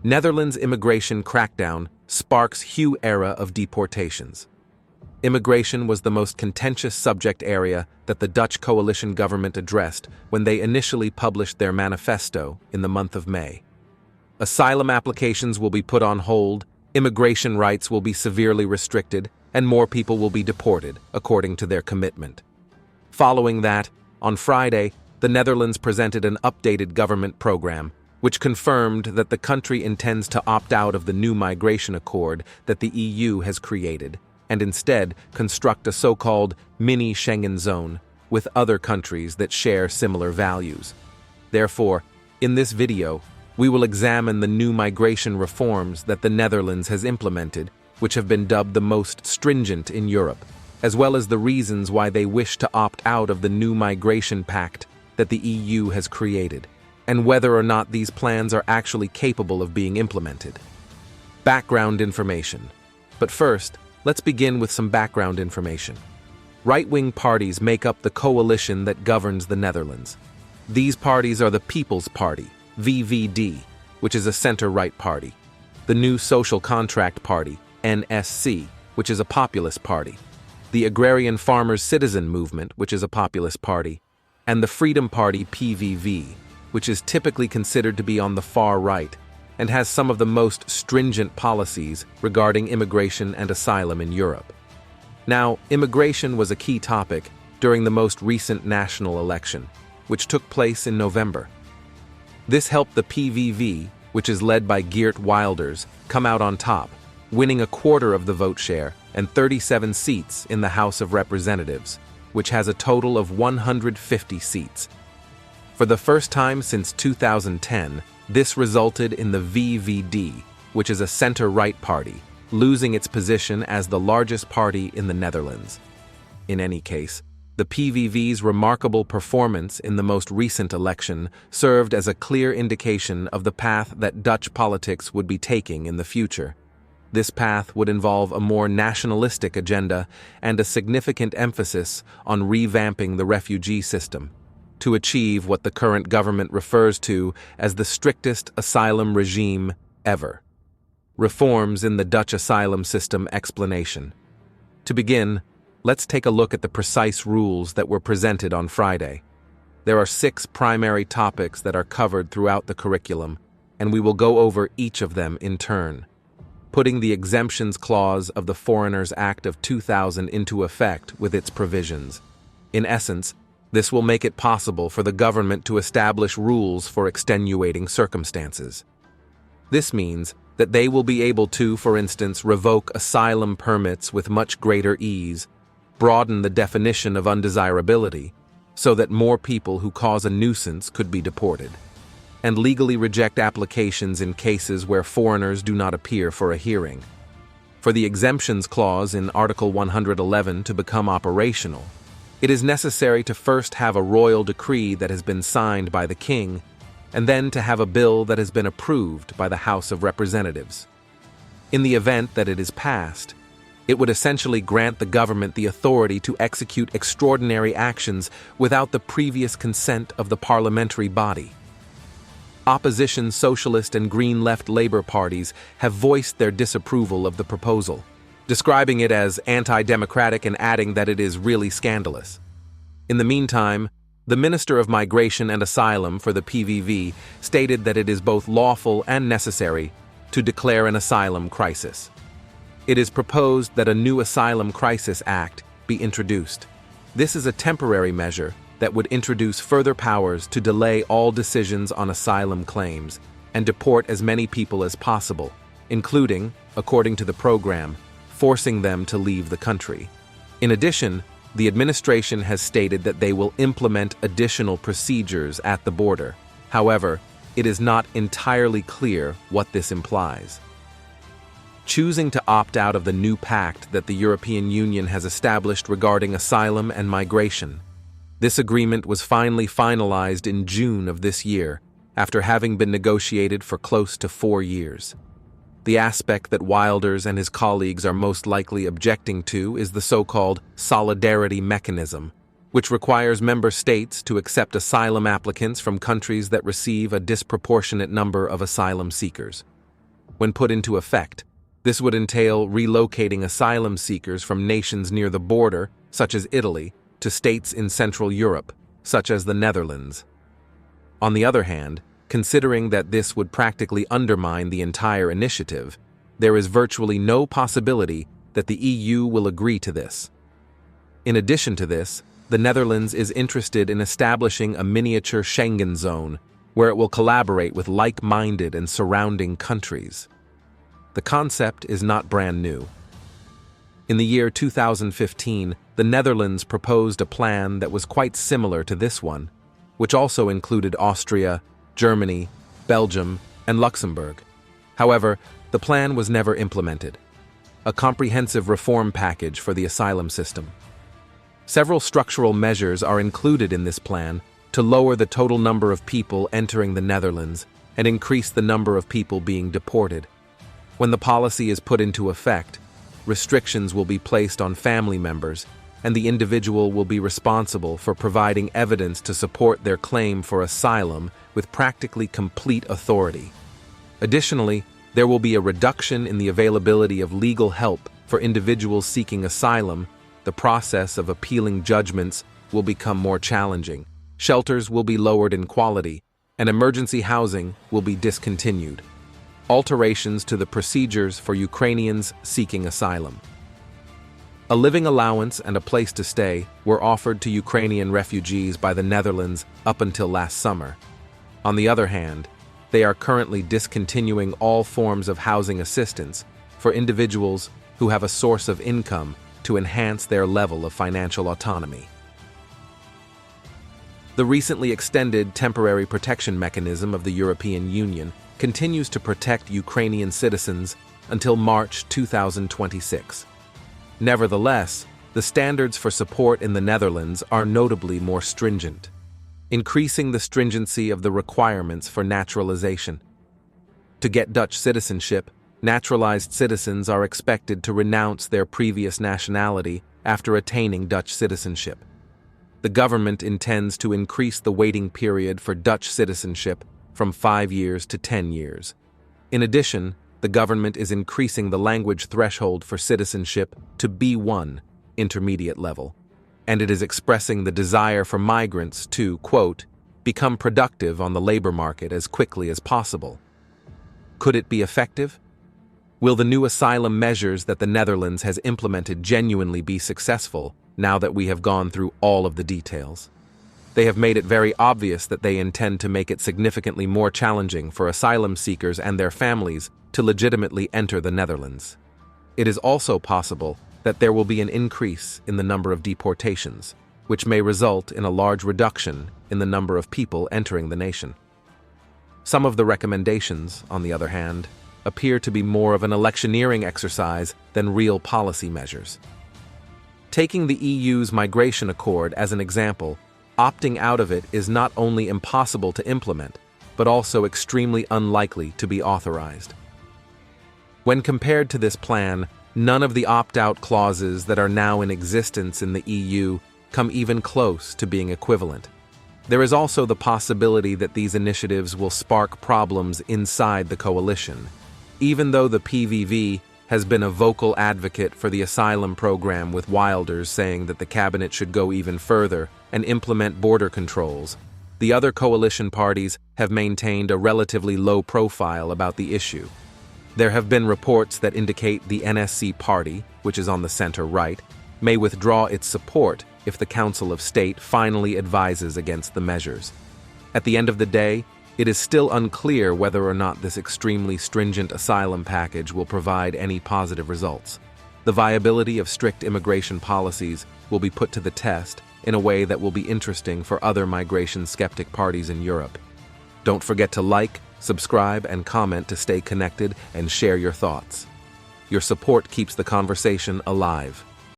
Netherlands immigration crackdown sparks Hugh era of deportations. Immigration was the most contentious subject area that the Dutch coalition government addressed when they initially published their manifesto in the month of May. Asylum applications will be put on hold, immigration rights will be severely restricted, and more people will be deported, according to their commitment. Following that, on Friday, the Netherlands presented an updated government program, which confirmed that the country intends to opt out of the new migration accord that the EU has created, and instead construct a so-called mini Schengen zone with other countries that share similar values. Therefore, in this video, we will examine the new migration reforms that the Netherlands has implemented, which have been dubbed the most stringent in Europe, as well as the reasons why they wish to opt out of the new migration pact that the EU has created, and whether or not these plans are actually capable of being implemented. Background information. But first, let's begin with some background information. Right-wing parties make up the coalition that governs the Netherlands. These parties are the People's Party, VVD, which is a center-right party, the New Social Contract Party, NSC, which is a populist party, the Agrarian Farmers' Citizen Movement, which is a populist party, and the Freedom Party, PVV, which is typically considered to be on the far right and has some of the most stringent policies regarding immigration and asylum in Europe. Now, immigration was a key topic during the most recent national election, which took place in November. This helped the PVV, which is led by Geert Wilders, come out on top, winning a quarter of the vote share and 37 seats in the House of Representatives, which has a total of 150 seats. For the first time since 2010, this resulted in the VVD, which is a center-right party, losing its position as the largest party in the Netherlands. In any case, the PVV's remarkable performance in the most recent election served as a clear indication of the path that Dutch politics would be taking in the future. This path would involve a more nationalistic agenda and a significant emphasis on revamping the refugee system, to achieve what the current government refers to as the strictest asylum regime ever. Reforms in the Dutch asylum system explanation. To begin, let's take a look at the precise rules that were presented on Friday. There are 6 primary topics that are covered throughout the curriculum, and we will go over each of them in turn. Putting the exemptions clause of the Foreigners Act of 2000 into effect with its provisions. In essence, this will make it possible for the government to establish rules for extenuating circumstances. This means that they will be able to, for instance, revoke asylum permits with much greater ease, broaden the definition of undesirability, so that more people who cause a nuisance could be deported, and legally reject applications in cases where foreigners do not appear for a hearing. For the exemptions clause in Article 111 to become operational, it is necessary to first have a royal decree that has been signed by the king, and then to have a bill that has been approved by the House of Representatives. In the event that it is passed, it would essentially grant the government the authority to execute extraordinary actions without the previous consent of the parliamentary body. Opposition Socialist and Green Left Labour parties have voiced their disapproval of the proposal, describing it as anti-democratic and adding that it is really scandalous. In the meantime, the Minister of Migration and Asylum for the PVV stated that it is both lawful and necessary to declare an asylum crisis. It is proposed that a new Asylum Crisis Act be introduced. This is a temporary measure that would introduce further powers to delay all decisions on asylum claims and deport as many people as possible, including, according to the program, forcing them to leave the country. In addition, the administration has stated that they will implement additional procedures at the border. However, it is not entirely clear what this implies. Choosing to opt out of the new pact that the European Union has established regarding asylum and migration. This agreement was finally finalized in June of this year, after having been negotiated for close to 4 years. The aspect that Wilders and his colleagues are most likely objecting to is the so-called solidarity mechanism, which requires member states to accept asylum applicants from countries that receive a disproportionate number of asylum seekers. When put into effect, this would entail relocating asylum seekers from nations near the border, such as Italy, to states in Central Europe, such as the Netherlands. On the other hand, considering that this would practically undermine the entire initiative, there is virtually no possibility that the EU will agree to this. In addition to this, the Netherlands is interested in establishing a miniature Schengen zone where it will collaborate with like-minded and surrounding countries. The concept is not brand new. In the year 2015, the Netherlands proposed a plan that was quite similar to this one, which also included Austria, Germany, Belgium, and Luxembourg. However, the plan was never implemented. A comprehensive reform package for the asylum system. Several structural measures are included in this plan to lower the total number of people entering the Netherlands and increase the number of people being deported. When the policy is put into effect, restrictions will be placed on family members, and the individual will be responsible for providing evidence to support their claim for asylum with practically complete authority. Additionally, there will be a reduction in the availability of legal help for individuals seeking asylum. The process of appealing judgments will become more challenging. Shelters will be lowered in quality, and emergency housing will be discontinued. Alterations to the procedures for Ukrainians seeking asylum. A living allowance and a place to stay were offered to Ukrainian refugees by the Netherlands up until last summer. On the other hand, they are currently discontinuing all forms of housing assistance for individuals who have a source of income to enhance their level of financial autonomy. The recently extended temporary protection mechanism of the European Union continues to protect Ukrainian citizens until March 2026. Nevertheless, the standards for support in the Netherlands are notably more stringent, increasing the stringency of the requirements for naturalization. To get Dutch citizenship, naturalized citizens are expected to renounce their previous nationality after attaining Dutch citizenship. The government intends to increase the waiting period for Dutch citizenship from 5 years to 10 years. In addition, the government is increasing the language threshold for citizenship to B1, intermediate level, and it is expressing the desire for migrants to, quote, become productive on the labor market as quickly as possible. Could it be effective? Will the new asylum measures that the Netherlands has implemented genuinely be successful now that we have gone through all of the details? They have made it very obvious that they intend to make it significantly more challenging for asylum seekers and their families to legitimately enter the Netherlands. It is also possible that there will be an increase in the number of deportations, which may result in a large reduction in the number of people entering the nation. Some of the recommendations, on the other hand, appear to be more of an electioneering exercise than real policy measures. Taking the EU's migration accord as an example, opting out of it is not only impossible to implement, but also extremely unlikely to be authorized. When compared to this plan, none of the opt-out clauses that are now in existence in the EU come even close to being equivalent. There is also the possibility that these initiatives will spark problems inside the coalition. Even though the PVV has been a vocal advocate for the asylum program, with Wilders saying that the cabinet should go even further and implement border controls, the other coalition parties have maintained a relatively low profile about the issue. There have been reports that indicate the NSC party, which is on the center-right, may withdraw its support if the Council of State finally advises against the measures. At the end of the day, it is still unclear whether or not this extremely stringent asylum package will provide any positive results. The viability of strict immigration policies will be put to the test in a way that will be interesting for other migration-skeptic parties in Europe. Don't forget to like, subscribe, and comment to stay connected and share your thoughts. Your support keeps the conversation alive.